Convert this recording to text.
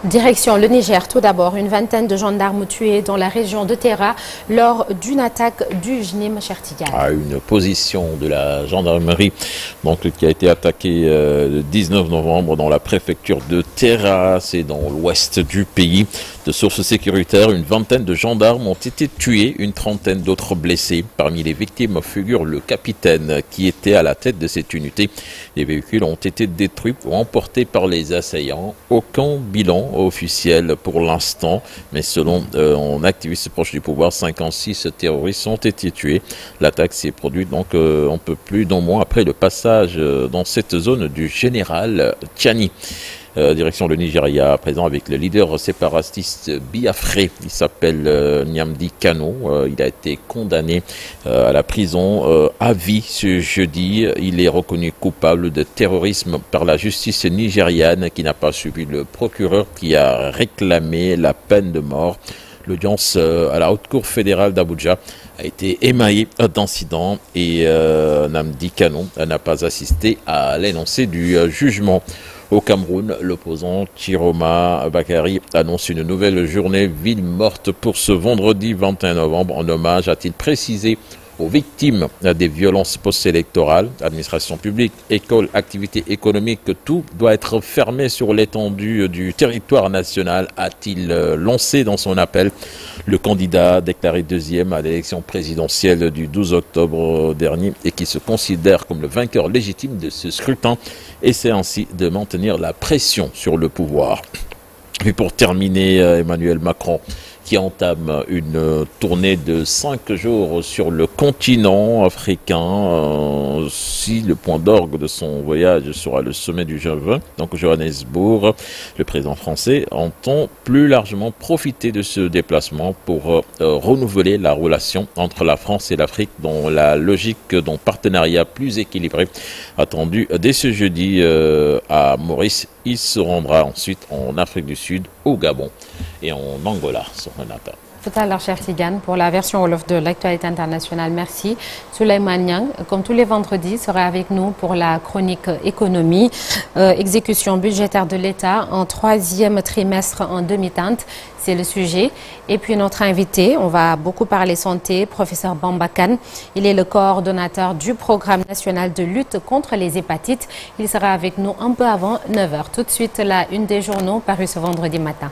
Direction le Niger, tout d'abord, une vingtaine de gendarmes tués dans la région de Terra lors d'une attaque du JNIM Chertigan. Une position de la gendarmerie qui a été attaquée le 19 novembre dans la préfecture de Terra, c'est dans l'ouest du pays. De sources sécuritaires, une vingtaine de gendarmes ont été tués, une trentaine d'autres blessés. Parmi les victimes figure le capitaine qui était à la tête de cette unité. Les véhicules ont été détruits ou emportés par les assaillants. Aucun bilan officiel pour l'instant, mais selon un activiste proche du pouvoir, 56 terroristes ont été tués. L'attaque s'est produite un peu plus d'un mois après le passage dans cette zone du général Tchani. Direction le Nigeria, à présent avec le leader séparatiste Biafré. Il s'appelle Nnamdi Kanu. Il a été condamné à la prison à vie ce jeudi. Il est reconnu coupable de terrorisme par la justice nigériane qui n'a pas suivi le procureur qui a réclamé la peine de mort. L'audience à la Haute Cour fédérale d'Abuja a été émaillée d'incidents et Nnamdi Kanu n'a pas assisté à l'énoncé du jugement. Au Cameroun, l'opposant Chiroma Bakary annonce une nouvelle journée ville morte pour ce vendredi 21 novembre en hommage, a-t-il précisé, aux victimes des violences post-électorales, administration publique, école, activités économiques, tout doit être fermé sur l'étendue du territoire national, a-t-il lancé dans son appel. Le candidat déclaré deuxième à l'élection présidentielle du 12 octobre dernier et qui se considère comme le vainqueur légitime de ce scrutin essaie ainsi de maintenir la pression sur le pouvoir. Puis pour terminer, Emmanuel Macron qui entame une tournée de 5 jours sur le continent africain. Si le point d'orgue de son voyage sera le sommet du G20, donc Johannesburg, le président français entend plus largement profiter de ce déplacement pour renouveler la relation entre la France et l'Afrique dans la logique d'un partenariat plus équilibré attendu dès ce jeudi à Maurice. Il se rendra ensuite en Afrique du Sud, au Gabon et en Angola. Tout à l'heure, cher Tigane, pour la version Wolof de l'actualité internationale. Merci. Souleymane Niang, comme tous les vendredis, sera avec nous pour la chronique économie, exécution budgétaire de l'État en 3e trimestre en demi-teinte. C'est le sujet. Et puis notre invité, on va beaucoup parler santé, professeur Bamba Kane. Il est le coordonnateur du programme national de lutte contre les hépatites. Il sera avec nous un peu avant 9h. Tout de suite, la une des journaux parue ce vendredi matin.